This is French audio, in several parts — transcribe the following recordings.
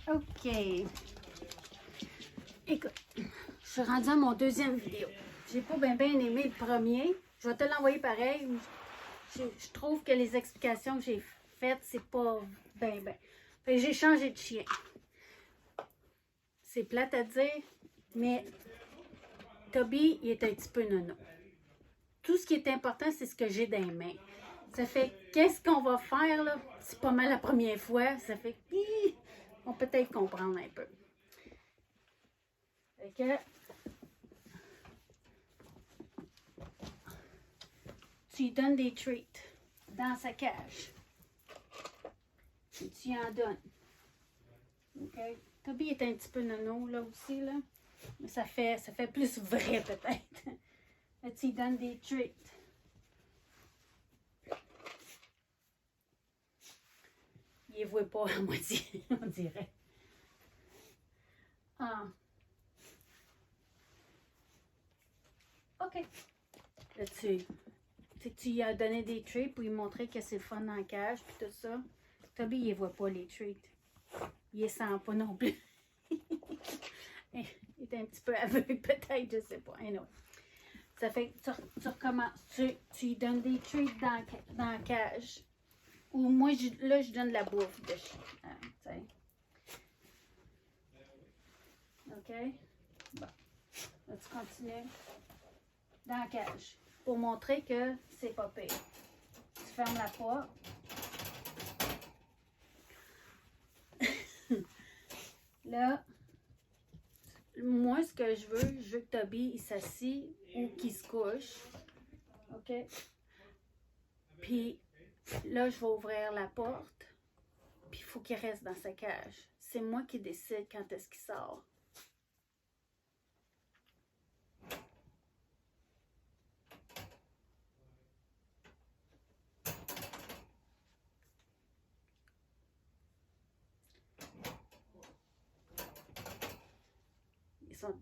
OK. Écoute, je suis rendue à mon deuxième vidéo. J'ai pas bien aimé le premier. Je vais te l'envoyer pareil. Je trouve que les explications que j'ai faites, c'est pas bien. Fait que j'ai changé de chien. C'est plate à dire, mais Toby, il est un petit peu nono. Tout ce qui est important, c'est ce que j'ai dans les mains. Ça fait, qu'est-ce qu'on va faire, là? C'est pas mal la première fois. Ça fait, on peut peut-être comprendre un peu. Fait que, tu lui donnes des treats dans sa cage. Et tu y en donnes. OK? Toby est un petit peu nono, là aussi, là. Mais ça fait plus vrai, peut-être. Là, tu lui donnes des treats. Il ne voit pas à moitié, on dirait. Ah. OK. Là, tu lui as donné des treats pour lui montrer que c'est le fun dans la cage, puis tout ça. Toby, il ne voit pas les treats. Il ne sent pas non plus. Il est un petit peu aveugle, peut-être, je ne sais pas. Anyway. Ça fait que tu recommences. Tu lui donnes des treats dans la cage. Ou moi, je donne de la bouffe de chien. OK? Bon. Là, tu continues dans la cage pour montrer que c'est pas pire. Tu fermes la porte. Là, moi, ce que je veux que Toby, il s'assied ou qu'il se couche. OK? Puis là, je vais ouvrir la porte. Puis il faut qu'il reste dans sa cage. C'est moi qui décide quand est-ce qu'il sort.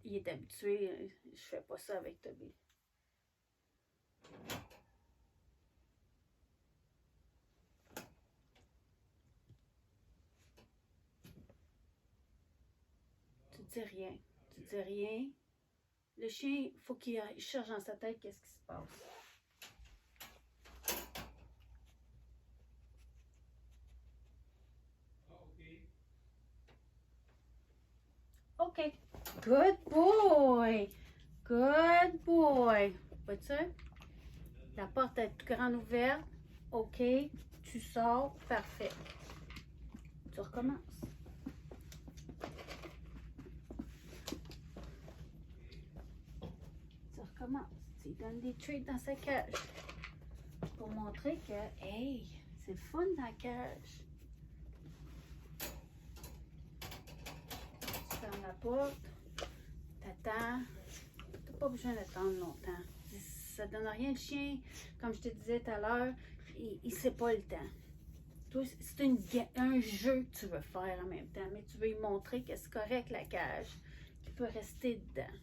Il est habitué. Je fais pas ça avec Toby. Tu dis rien. Tu dis rien. Le chien, il faut qu'il cherche dans sa tête qu'est-ce qui se passe. OK. Good boy. Good boy. Vois-tu? La porte est toute grande ouverte. OK. Tu sors. Parfait. Tu recommences. Tu recommences. Tu lui donnes des treats dans sa cage. Pour montrer que, hey, c'est le fun dans la cage. Tu fermes la porte. T'attends. T'as pas besoin d'attendre longtemps. Ça donne rien. Le chien, comme je te disais tout à l'heure, il sait pas le temps. Toi, c'est un jeu que tu veux faire en même temps, mais tu veux lui montrer que c'est correct la cage, qu'il peut rester dedans.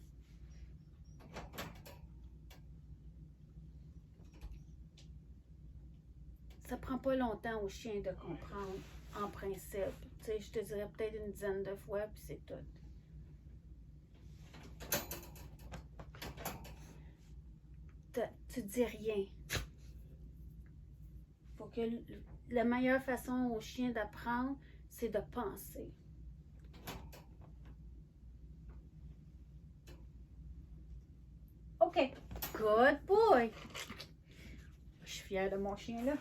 Ça prend pas longtemps au chien de comprendre, en principe. Tu sais, je te dirais peut-être une dizaine de fois, puis c'est tout. Tu dis rien. Faut que la meilleure façon au chien d'apprendre, c'est de penser. OK. Good boy. Je suis fière de mon chien, là.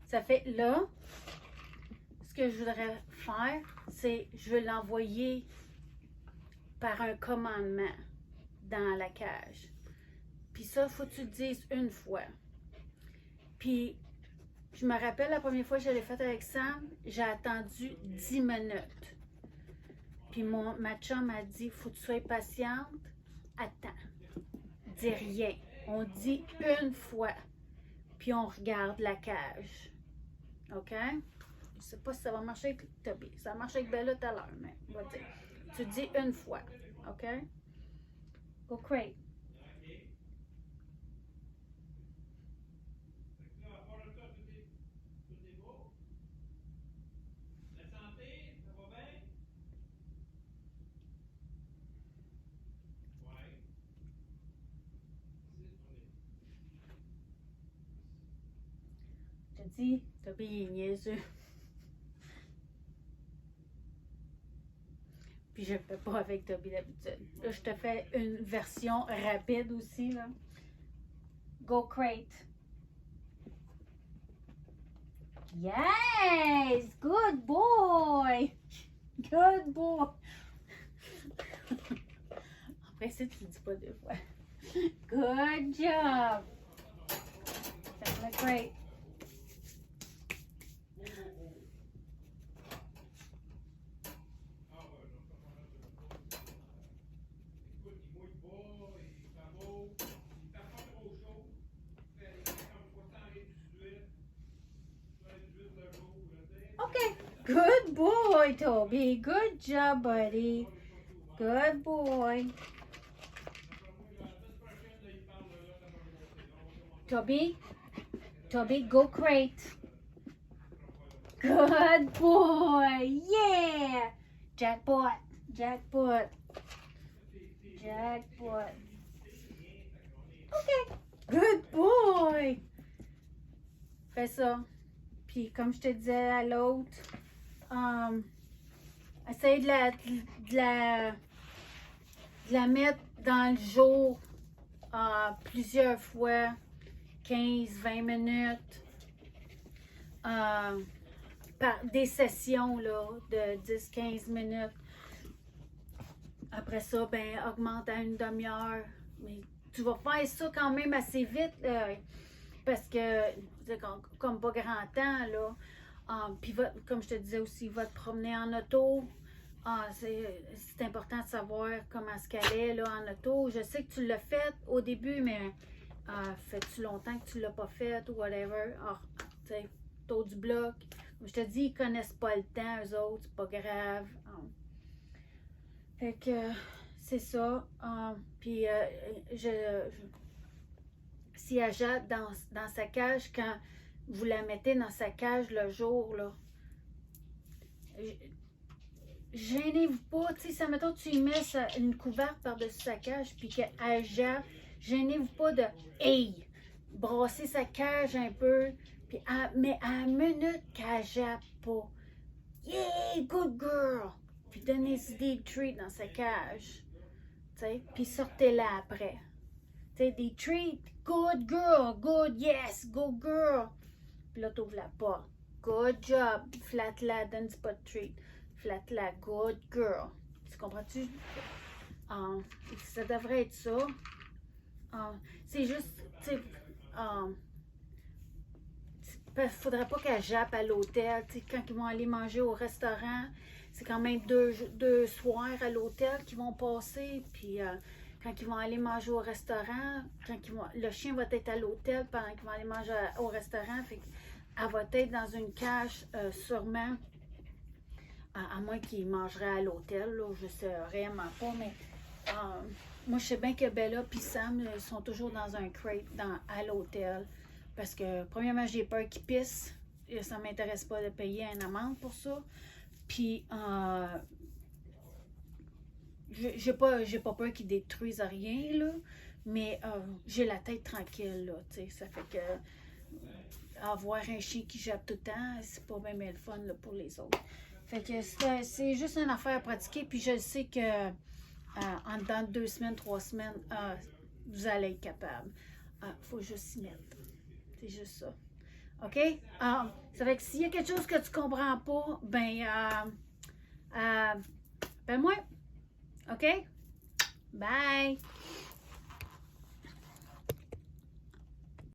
Ça fait là, ce que je voudrais faire, c'est je veux l'envoyer par un commandement dans la cage. Puis ça, il faut que tu le dises une fois. Puis, je me rappelle la première fois que je l'ai fait avec Sam, j'ai attendu 10 minutes. Puis ma chum m'a dit, faut que tu sois patiente, attends, dis rien. On dit une fois, puis on regarde la cage. OK? Je sais pas si ça va marcher avec Toby. Ça a marché avec Bella tout à l'heure, mais on va dire. Tu dis une fois. OK? Go crate. te dis, Toby, il est niaiseux. Puis je le fais pas avec Toby d'habitude. Là, je te fais une version rapide aussi, là. Go crate. Yes! Good boy! Good boy! Après ça, tu le dis pas deux fois. Good job! Ferme le crate. Okay. Good boy, Toby. Good job, buddy. Good boy. Toby, go crate. Good boy. Yeah. Jackpot. Jackpot. Jackpot. Okay. Good boy. Fais ça. Puis comme je te disais à l'autre, essaye de la mettre dans le jour plusieurs fois, 15-20 minutes, par des sessions là, de 10-15 minutes. Après ça, ben, augmente à une demi-heure. Mais tu vas faire ça quand même assez vite, parce que c'est comme pas grand temps, là. Puis, comme je te disais aussi, va te promener en auto. C'est important de savoir comment ce qu'elle est, là, en auto. Je sais que tu l'as fait au début, mais fait-tu longtemps que tu l'as pas fait ou whatever? Tu sais, taux du bloc. Comme je te dis, ils connaissent pas le temps, eux autres, c'est pas grave. Fait que c'est ça. Puis si elle jatte dans sa cage, quand vous la mettez dans sa cage le jour, là, gênez-vous pas. Tu sais, ça, mettons, tu y mets une couverte par-dessus sa cage, puis qu'elle jatte, gênez-vous pas de « Hey! » Brasser sa cage un peu, puis mais à la minute qu'elle jatte pas, « Yeah! Good girl! » Puis donnez-y des treats dans sa cage. Puis sortez-la après. T'sais, des treats. Good girl. Good, yes. Good girl. Puis là, t'ouvres la porte. Good job. Flatte-la. Donne-y pas de treat. Flatte-la. Good girl. Tu comprends-tu? Ça devrait être ça. C'est juste, tu sais, faudrait pas qu'elle jappe à l'hôtel. Quand ils vont aller manger au restaurant, c'est quand même deux soirs à l'hôtel qu'ils vont passer. Puis quand ils vont aller manger au restaurant, le chien va être à l'hôtel pendant qu'ils vont aller manger au restaurant. Fait qu'elle va être dans une cage sûrement, à moins qu'ils mangeraient à l'hôtel. Je sais vraiment pas, mais moi je sais bien que Bella et Sam sont toujours dans un crate à l'hôtel. Parce que, premièrement, j'ai peur qu'ils pissent. Et ça ne m'intéresse pas de payer une amende pour ça. Puis, j'ai pas peur qu'ils détruisent rien, là. Mais j'ai la tête tranquille, là. T'sais, ça fait que avoir un chien qui jappe tout le temps, c'est pas même le fun là, pour les autres. Fait que c'est juste une affaire à pratiquer. Puis, je sais que en dedans de 2 semaines, 3 semaines, vous allez être capable. Faut juste s'y mettre. C'est juste ça. OK? Ça fait que s'il y a quelque chose que tu comprends pas, ben moi. OK? Bye!